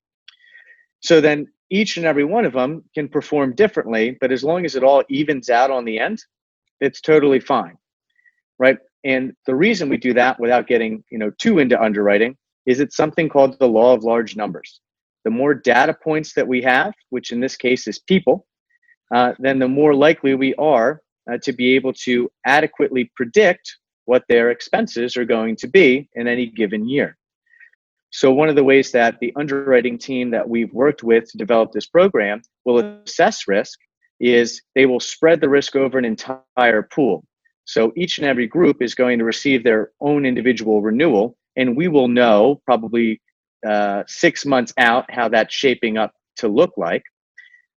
So then each and every one of them can perform differently, but as long as it all evens out on the end, it's totally fine, right? And the reason we do that without getting, too into underwriting is it's something called the law of large numbers. The more data points that we have, which in this case is people, then the more likely we are to be able to adequately predict what their expenses are going to be in any given year. So one of the ways that the underwriting team that we've worked with to develop this program will assess risk is they will spread the risk over an entire pool. So each and every group is going to receive their own individual renewal, and we will know probably 6 months out how that's shaping up to look like.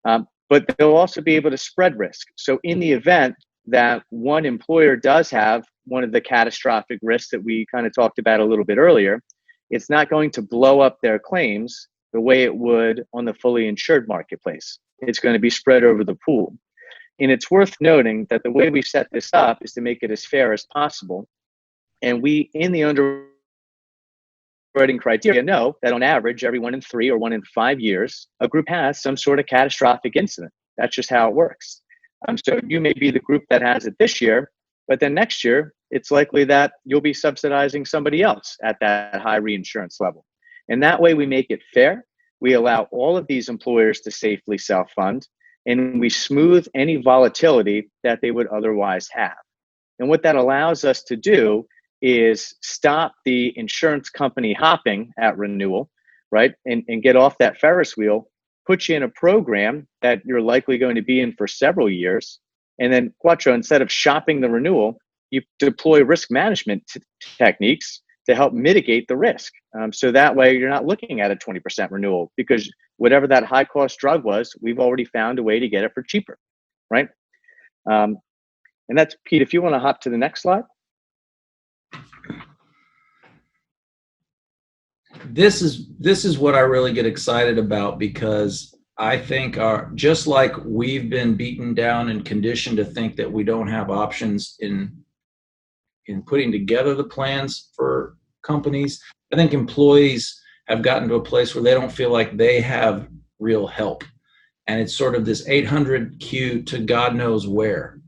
But they'll also be able to spread risk. So in the event that one employer does have one of the catastrophic risks that we kind of talked about a little bit earlier, it's not going to blow up their claims the way it would on the fully insured marketplace. It's going to be spread over the pool. And it's worth noting that the way we set this up is to make it as fair as possible. And we, in the underwriting criteria, know that on average, every 1 in 3 or 1 in 5 years, a group has some sort of catastrophic incident. That's just how it works. So you may be the group that has it this year, but then next year, it's likely that you'll be subsidizing somebody else at that high reinsurance level. And that way we make it fair. We allow all of these employers to safely self-fund, and we smooth any volatility that they would otherwise have. And what that allows us to do is stop the insurance company hopping at renewal, right? And get off that Ferris wheel, put you in a program that you're likely going to be in for several years. And then Quattro, instead of shopping the renewal, you deploy risk management techniques to help mitigate the risk. So that way you're not looking at a 20% renewal, because whatever that high cost drug was, we've already found a way to get it for cheaper, right? And that's, Pete, if you want to hop to the next slide. This is what I really get excited about, because I think just like we've been beaten down and conditioned to think that we don't have options in putting together the plans for companies, I think employees have gotten to a place where they don't feel like they have real help. And it's sort of this 800 queue to God knows where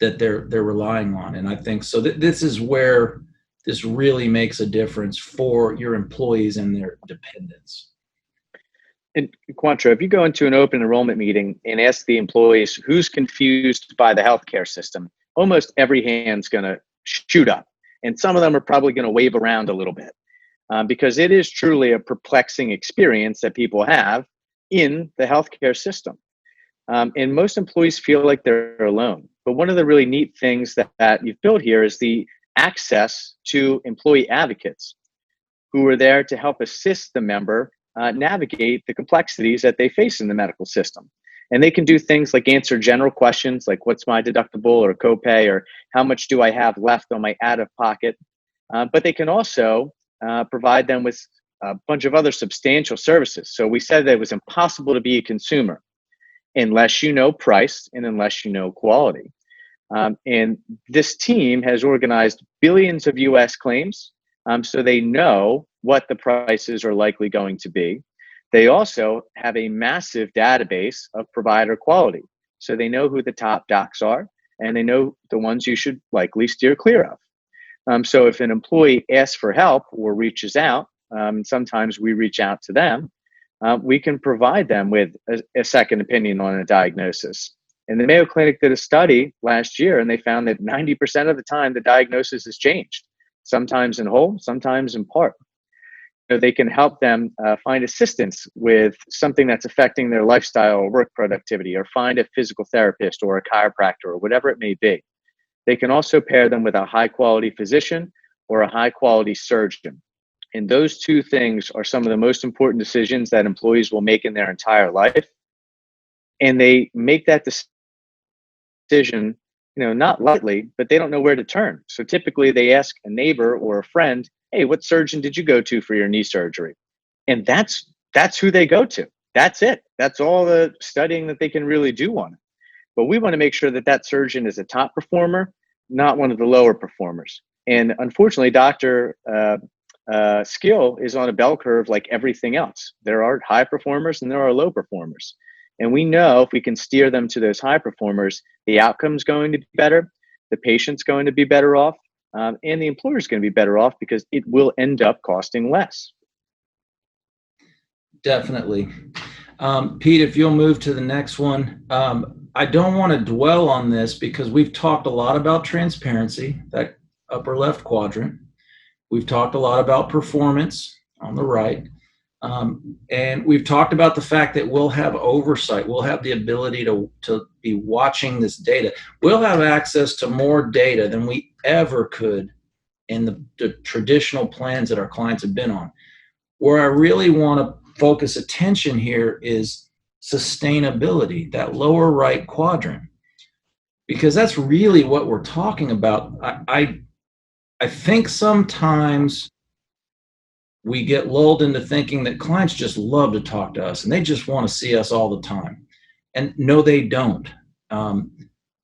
that they're relying on. And I think so this is where this really makes a difference for your employees and their dependents. And Quattro, if you go into an open enrollment meeting and ask the employees who's confused by the healthcare system, almost every hand's going to shoot up. And some of them are probably going to wave around a little bit because it is truly a perplexing experience that people have in the healthcare system. And most employees feel like they're alone. But one of the really neat things that you've built here is the access to employee advocates who are there to help assist the member navigate the complexities that they face in the medical system. And they can do things like answer general questions like what's my deductible or copay, or how much do I have left on my out-of-pocket. But they can also provide them with a bunch of other substantial services. So we said that it was impossible to be a consumer unless you know price and unless you know quality. And this team has organized billions of US claims, so they know what the prices are likely going to be. They also have a massive database of provider quality, so they know who the top docs are, and they know the ones you should likely steer clear of. So if an employee asks for help or reaches out, sometimes we reach out to them, we can provide them with a second opinion on a diagnosis. And the Mayo Clinic did a study last year, and they found that 90% of the time the diagnosis has changed, sometimes in whole, sometimes in part. they can help them find assistance with something that's affecting their lifestyle or work productivity, or find a physical therapist or a chiropractor or whatever it may be. They can also pair them with a high quality physician or a high quality surgeon. And those two things are some of the most important decisions that employees will make in their entire life. And they make that decision, not lightly, but they don't know where to turn. So typically they ask a neighbor or a friend, hey, what surgeon did you go to for your knee surgery? And that's who they go to. That's it. That's all the studying that they can really do on it. But we want to make sure that that surgeon is a top performer, not one of the lower performers. And unfortunately, Dr. Skill is on a bell curve like everything else. There are high performers and there are low performers. And we know if we can steer them to those high performers, the outcome's going to be better, the patient's going to be better off, and the employer's going to be better off because it will end up costing less. Definitely. Pete, if you'll move to the next one. I don't want to dwell on this because we've talked a lot about transparency, that upper left quadrant. We've talked a lot about performance on the right. And we've talked about the fact that we'll have oversight. We'll have the ability to be watching this data. We'll have access to more data than we ever could in the traditional plans that our clients have been on. Where I really want to focus attention here is sustainability, that lower right quadrant, because that's really what we're talking about. I think sometimes we get lulled into thinking that clients just love to talk to us and they just want to see us all the time. And no, they don't.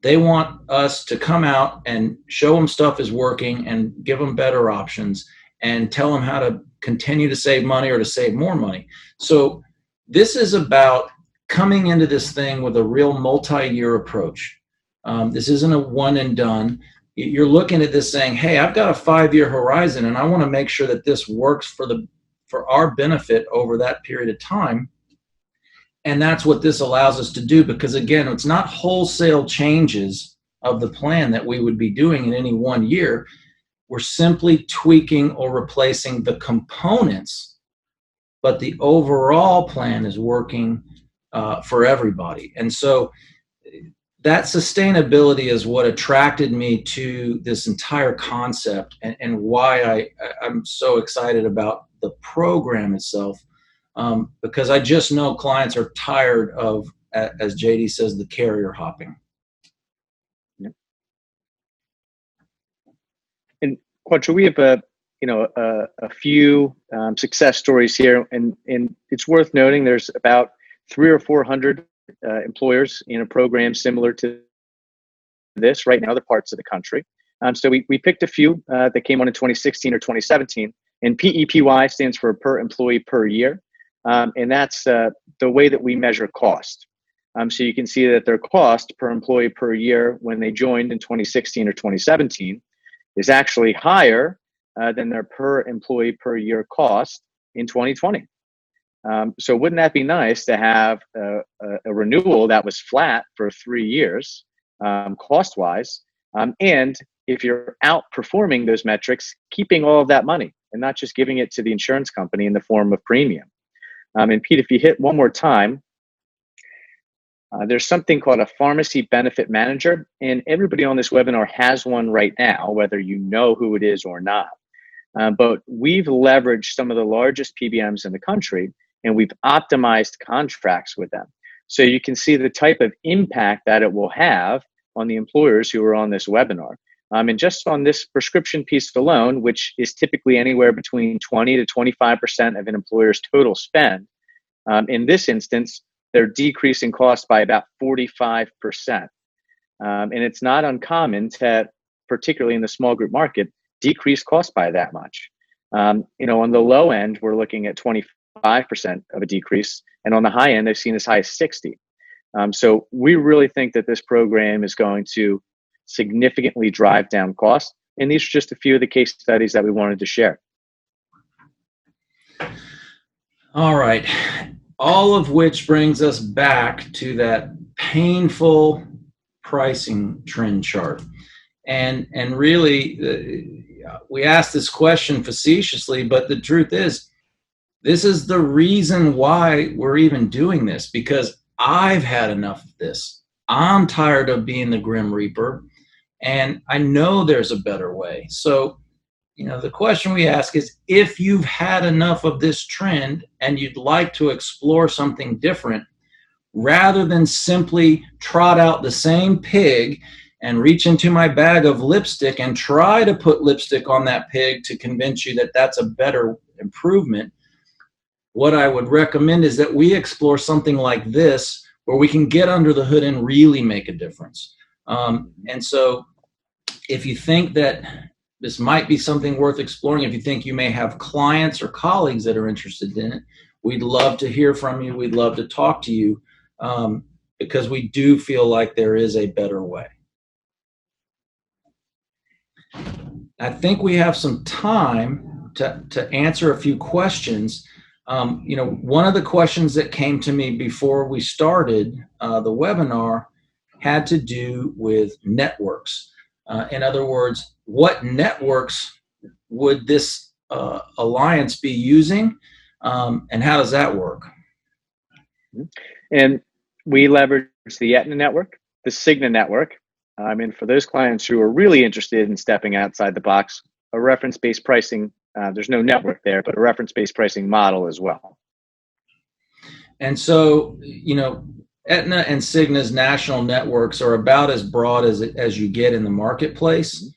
They want us to come out and show them stuff is working and give them better options and tell them how to continue to save money or to save more money. So this is about coming into this thing with a real multi-year approach. This isn't a one and done. You're looking at this saying, hey, I've got a 5-year horizon and I want to make sure that this works for our benefit over that period of time. And that's what this allows us to do, because again, it's not wholesale changes of the plan that we would be doing in any one year. We're simply tweaking or replacing the components, but the overall plan is working for everybody. And so that sustainability is what attracted me to this entire concept and why I'm so excited about the program itself, because I just know clients are tired of, as JD says, the carrier hopping. Yeah. And Quattro, we have a few success stories here, and it's worth noting there's about 300 or 400 employers in a program similar to this right now, other parts of the country. So we picked a few that came on in 2016 or 2017, and PEPY stands for per employee per year, and that's the way that we measure cost. So you can see that their cost per employee per year when they joined in 2016 or 2017 is actually higher than their per employee per year cost in 2020. So wouldn't that be nice to have a renewal that was flat for 3 years, cost-wise, and if you're outperforming those metrics, keeping all of that money and not just giving it to the insurance company in the form of premium. And Pete, if you hit one more time, there's something called a pharmacy benefit manager, and everybody on this webinar has one right now, whether you know who it is or not. But we've leveraged some of the largest PBMs in the country, and we've optimized contracts with them. So you can see the type of impact that it will have on the employers who are on this webinar. And just on this prescription piece alone, which is typically anywhere between 20 to 25% of an employer's total spend, in this instance, they're decreasing costs by about 45%. And it's not uncommon to, particularly in the small group market, decrease costs by that much. On the low end, we're looking at 25% of a decrease, and on the high end, they've seen as high as 60. So we really think that this program is going to significantly drive down costs, and these are just a few of the case studies that we wanted to share. All right, all of which brings us back to that painful pricing trend chart, and really we asked this question facetiously, but the truth is, This is the reason why we're even doing this, because I've had enough of this. I'm tired of being the Grim Reaper, and I know there's a better way. So, the question we ask is, if you've had enough of this trend and you'd like to explore something different, rather than simply trot out the same pig and reach into my bag of lipstick and try to put lipstick on that pig to convince you that that's a better improvement, what I would recommend is that we explore something like this where we can get under the hood and really make a difference. And so if you think that this might be something worth exploring, if you think you may have clients or colleagues that are interested in it, we'd love to hear from you. We'd love to talk to you, because we do feel like there is a better way. I think we have some time to answer a few questions. One of the questions that came to me before we started the webinar had to do with networks. In other words, what networks would this alliance be using, and how does that work? And we leverage the Aetna network, the Cigna network. For those clients who are really interested in stepping outside the box, a reference-based pricing, there's no network there, but a reference-based pricing model as well. And so, Aetna and Cigna's national networks are about as broad as you get in the marketplace,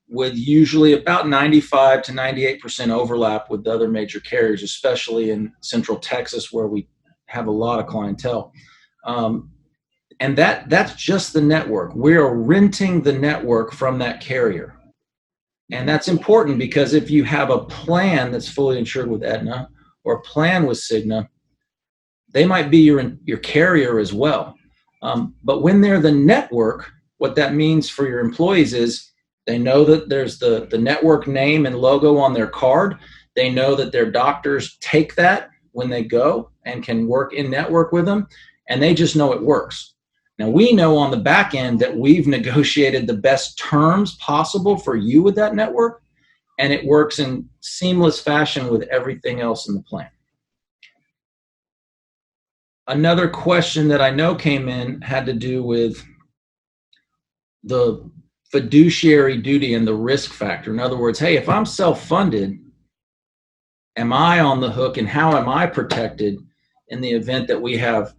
with usually about 95 to 98% overlap with the other major carriers, especially in Central Texas, where we have a lot of clientele. And that's just the network. We're renting the network from that carrier. And that's important, because if you have a plan that's fully insured with Aetna or a plan with Cigna, they might be your carrier as well. But when they're the network, what that means for your employees is they know that there's the network name and logo on their card. They know that their doctors take that when they go and can work in network with them, and they just know it works. Now, we know on the back end that we've negotiated the best terms possible for you with that network, and it works in seamless fashion with everything else in the plan. Another question that I know came in had to do with the fiduciary duty and the risk factor. In other words, hey, if I'm self-funded, am I on the hook, and how am I protected in the event that we have,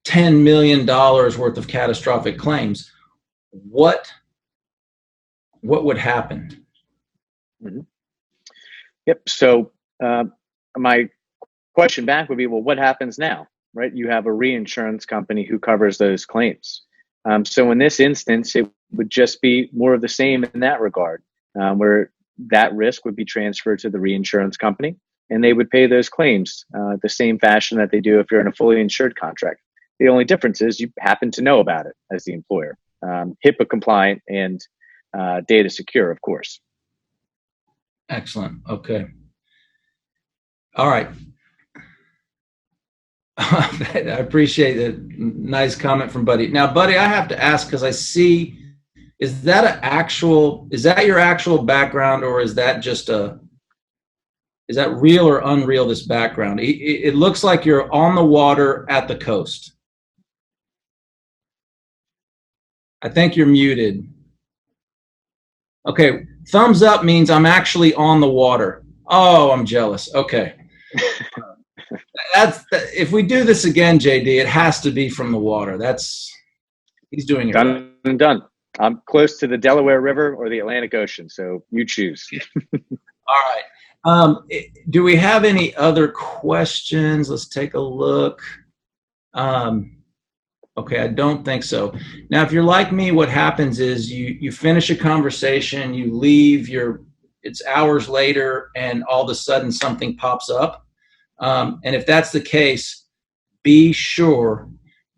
$10 million worth of catastrophic claims? What would happen? Mm-hmm. Yep. So my question back would be, well, what happens now, right? You have a reinsurance company who covers those claims. So in this instance, it would just be more of the same in that regard, where that risk would be transferred to the reinsurance company, and they would pay those claims the same fashion that they do if you're in a fully insured contract. The only difference is you happen to know about it as the employer. HIPAA compliant and data secure, of course. Excellent. Okay. All right. I appreciate it. Nice comment from Buddy. Now, Buddy, I have to ask, because I see, is that your actual background, or is that just is that real or unreal, this background? It looks like you're on the water at the coast. I think you're muted. Okay. Thumbs up means I'm actually on the water. Oh, I'm jealous. Okay. If we do this again, JD, it has to be from the water. He's doing it right. Done and done. I'm close to the Delaware River or the Atlantic Ocean, so you choose. All right. Do we have any other questions? Let's take a look. Okay, I don't think so. Now, if you're like me, what happens is you finish a conversation, you leave, it's hours later, and all of a sudden something pops up. And if that's the case, be sure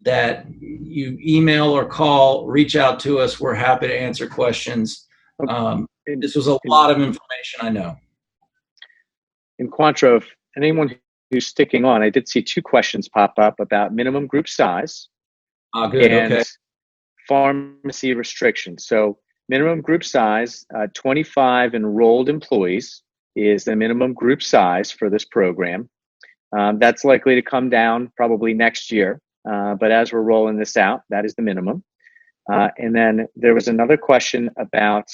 that you email or call, reach out to us. We're happy to answer questions. This was a lot of information, I know. In Quantro, if anyone who's sticking on, I did see 2 questions pop up about minimum group size Good, and okay. pharmacy restrictions. So minimum group size, 25 enrolled employees is the minimum group size for this program. That's likely to come down probably next year, but as we're rolling this out, that is the minimum. And then there was another question about,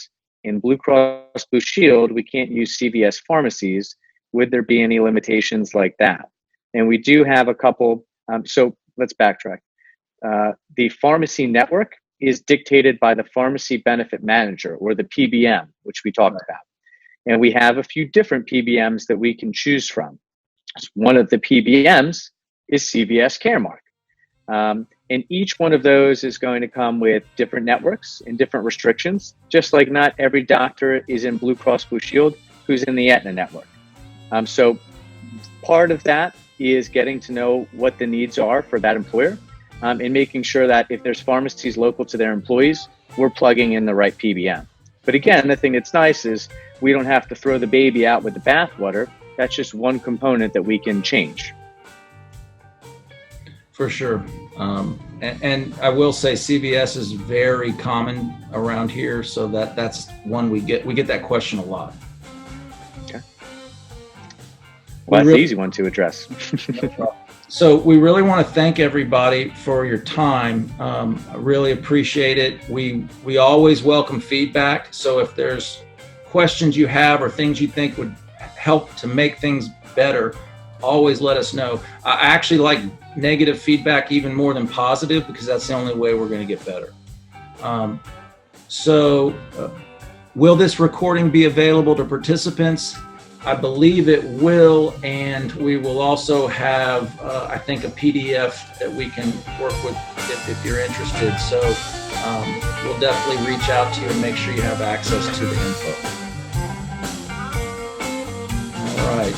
in Blue Cross Blue Shield, we can't use CVS pharmacies. Would there be any limitations like that? And we do have a couple. So let's backtrack. The pharmacy network is dictated by the pharmacy benefit manager, or the PBM, which we talked about. And we have a few different PBMs that we can choose from. One of the PBMs is CVS Caremark. And each one of those is going to come with different networks and different restrictions, just like not every doctor is in Blue Cross Blue Shield who's in the Aetna network. So part of that is getting to know what the needs are for that employer, and making sure that if there's pharmacies local to their employees, we're plugging in the right PBM. But again, the thing that's nice is we don't have to throw the baby out with the bathwater. That's just one component that we can change. For sure. And I will say CVS is very common around here, so that's one we get that question a lot. Okay. Well, that's the easy one to address. So we really want to thank everybody for your time. I really appreciate it. We always welcome feedback. So if there's questions you have or things you think would help to make things better, always let us know. I actually like negative feedback even more than positive, because that's the only way we're going to get better. Will this recording be available to participants? I believe it will, and we will also have, I think, a PDF that we can work with if you're interested. So we'll definitely reach out to you and make sure you have access to the info. All right.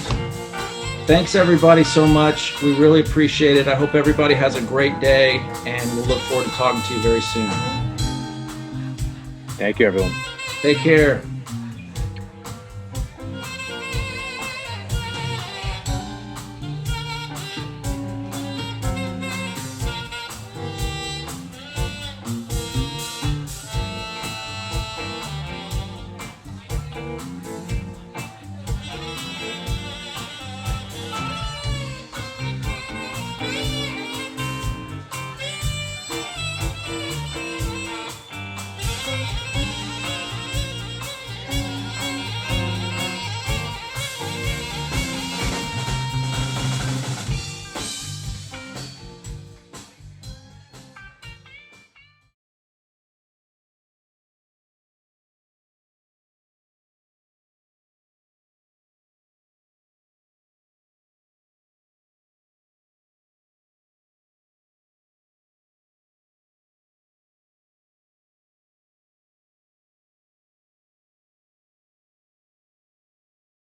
Thanks everybody so much. We really appreciate it. I hope everybody has a great day, and we'll look forward to talking to you very soon. Thank you, everyone. Take care.